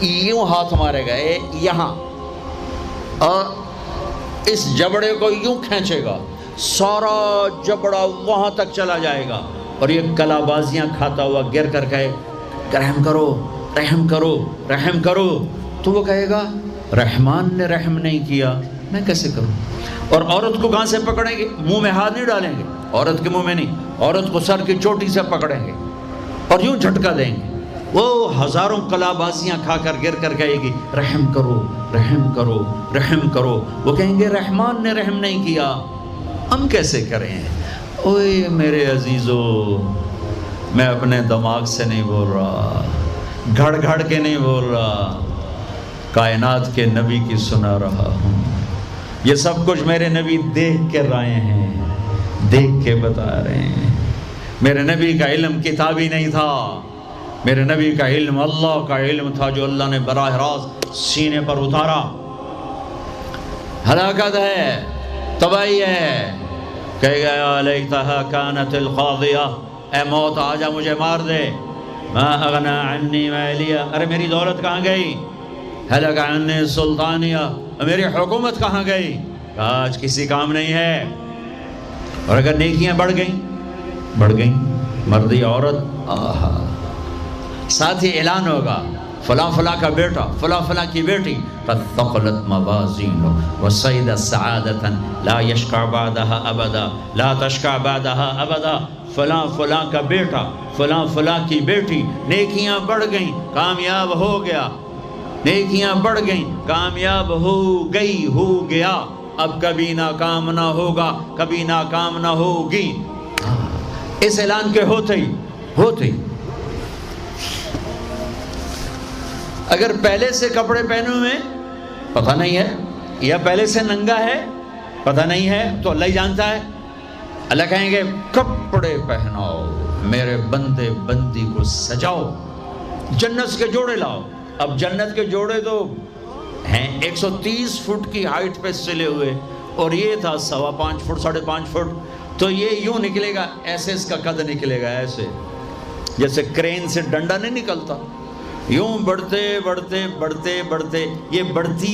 یوں ہاتھ مارے گا یہاں، اور اس جبڑے کو یوں کھینچے گا، سارا جبڑا وہاں تک چلا جائے گا، اور یہ کلا بازیاں کھاتا ہوا گر کر کہے رحم کرو رحم کرو رحم کرو، تو وہ کہے گا رحمان نے رحم نہیں کیا، میں کیسے کروں؟ اور عورت کو کہاں سے پکڑیں گے؟ منہ میں ہاتھ نہیں ڈالیں گے، عورت کے منہ میں نہیں، عورت کو سر کی چوٹی سے پکڑیں گے اور یوں جھٹکا دیں گے، وہ ہزاروں کلا بازیاں کھا کر گر کر کہے گی رحم کرو رحم کرو رحم کرو، وہ کہیں گے رحمان نے رحم نہیں کیا، ہم کیسے کریں؟ اوئے میرے عزیزو، میں اپنے دماغ سے نہیں بول رہا، گھڑ گھڑ کے نہیں بول رہا، کائنات کے نبی کی سنا رہا ہوں۔ یہ سب کچھ میرے نبی دیکھ کے رائے ہیں، دیکھ کے بتا رہے ہیں۔ میرے نبی کا علم کتابی نہیں تھا، میرے نبی کا علم اللہ کا علم تھا، جو اللہ نے براہ راست سینے پر اتارا۔ ہلاکت ہے، تباہی ہے، کہے گا یا لیتہا کانت القاضیہ، اے موت آجا مجھے مار دے، ما اغنی عنی مالیہ، ارے میری دولت کہاں گئی؟ ہلک عنی سلطانیہ، میری حکومت کہاں گئی؟ آج کسی کام نہیں ہے۔ اور اگر نیکیاں بڑھ گئیں، مردی عورت، آہا، ساتھ ہی اعلان ہوگا فلاں فلاں کا بیٹا، فلاں فلاں کی بیٹی، قد ثقلت موازینہ وصعد سعادۃ لا یشقى بعدها ابدا، لا تشقى بعدها ابدا، فلاں فلاں کا بیٹا، فلاں فلاں کی بیٹی، نیکیاں بڑھ گئیں، کامیاب ہو گیا، نیکیاں بڑھ گئیں، کامیاب ہو گئی، ہو گیا، اب کبھی ناکام نہ ہوگا، کبھی ناکام نہ ہوگی۔ اس اعلان کے ہوتے ہی اگر پہلے سے کپڑے پہنے ہوئے پتہ نہیں ہے، یا پہلے سے ننگا ہے پتہ نہیں ہے، تو اللہ ہی جانتا ہے۔ اللہ کہیں گے کپڑے پہناؤ، میرے بندے بندی کو سجاؤ، جنت کے جوڑے لاؤ۔ اب جنت کے جوڑے تو ہیں 130 فٹ کی ہائٹ پہ سلے ہوئے، اور یہ تھا 5.25 فٹ 5.5 فٹ، تو یہ یوں نکلے گا، ایسے اس کا قد نکلے گا، ایسے جیسے کرین سے ڈنڈا نہیں نکلتا، یوں بڑھتے بڑھتے بڑھتے بڑھتے یہ بڑھتی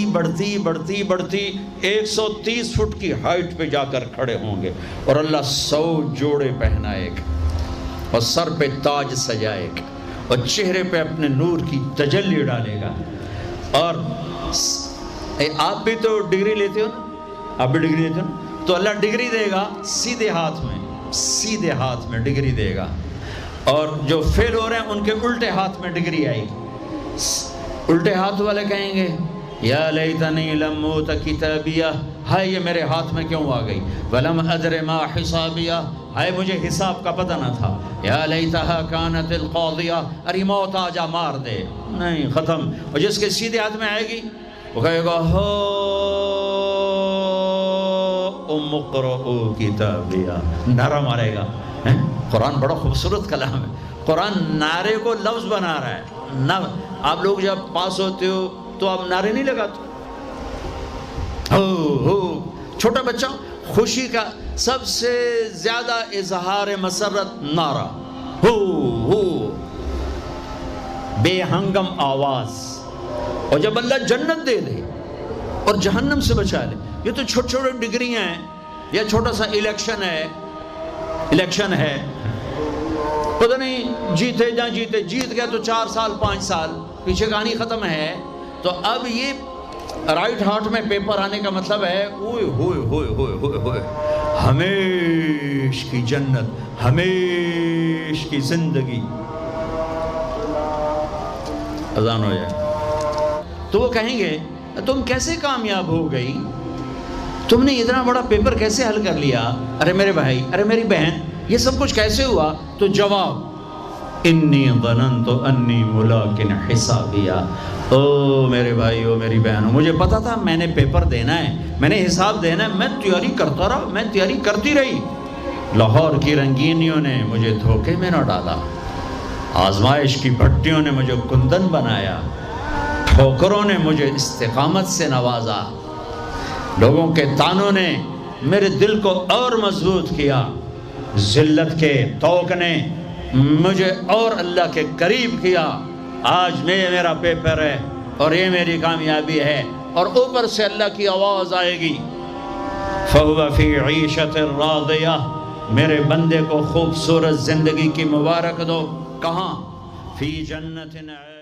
130 فٹ کی ہائٹ پہ جا کر کھڑے ہوں گے، اور اللہ 100 جوڑے پہنائے گا، اور سر پہ تاج سجائے گا، اور چہرے پہ اپنے نور کی تجلی ڈالے گا۔ اور آپ بھی تو ڈگری لیتے ہو نا، آپ بھی ڈگری لیتے ہو نا، تو اللہ ڈگری دے گا سیدھے ہاتھ میں ڈگری دے گا، اور جو فیل ہو رہے ہیں ان کے الٹے ہاتھ میں ڈگری آئے گی۔ الٹے ہاتھ والے کہیں گے یا لیتنی لم اوت کتابیہ، ہائے یہ میرے ہاتھ میں کیوں آ گئی، ولم ادر ما حسابیہ، ہائے مجھے حساب کا پتہ نہ تھا، یا لیتہا کانت القاضیہ، ارے موت آجا مار دے، نہیں ختم۔ اور جس کے سیدھے ہاتھ میں آئے گی وہ کہے گا ہو ام اقرؤ کتابیہ، نعرہ مارے گا۔ قرآن بڑا خوبصورت کلام ہے، قرآن نعرے کو لفظ بنا رہا ہے۔ آپ لوگ جب پاس ہوتے ہو تو آپ نعرے نہیں لگاتے، ہو چھوٹا بچہ خوشی کا سب سے زیادہ اظہار مسرت نعرہ، ہو بے ہنگم آواز۔ اور جب اللہ جنت دے دے اور جہنم سے بچا لے، یہ تو چھوٹے چھوٹے ڈگریاں ہیں، یا چھوٹا سا الیکشن ہے، پتہ نہیں جیتے جا جیتے، جیت گیا تو 4 سال 5 سال، پیچھے کہانی ختم ہے۔ تو اب یہ رائٹ ہارٹ میں پیپر آنے کا مطلب ہے اوئے ہوئے ہوئے ہوئے ہوئے ہوئے، ہمیش کی جنت، ہمیش کی زندگی۔ اذان ہو جائے تو وہ کہیں گے تم کیسے کامیاب ہو گئی، تم نے اتنا بڑا پیپر کیسے حل کر لیا، ارے میرے بھائی، ارے میری بہن، یہ سب کچھ کیسے ہوا؟ تو جواب انی ظننت انی ملاق حسابیہ، او میرے بھائی، او میری بہنوں، مجھے پتا تھا میں نے پیپر دینا ہے، میں نے حساب دینا ہے، میں تیاری کرتا رہا، میں تیاری کرتی رہی۔ لاہور کی رنگینیوں نے مجھے دھوکے میں نہ ڈالا، آزمائش کی بھٹیوں نے مجھے کندن بنایا، ٹھوکروں نے مجھے استقامت سے نوازا، لوگوں کے تانوں نے میرے دل کو اور مضبوط کیا، ذلت کے توق نے مجھے اور اللہ کے قریب کیا۔ آج میرا پیپر ہے، اور یہ میری کامیابی ہے، اور اوپر سے اللہ کی آواز آئے گی فَهُوَ فِي عِيشَةٍ رَاضِيَةٍ، میرے بندے کو خوبصورت زندگی کی مبارک دو۔ کہاں؟ فِي جَنَّةٍ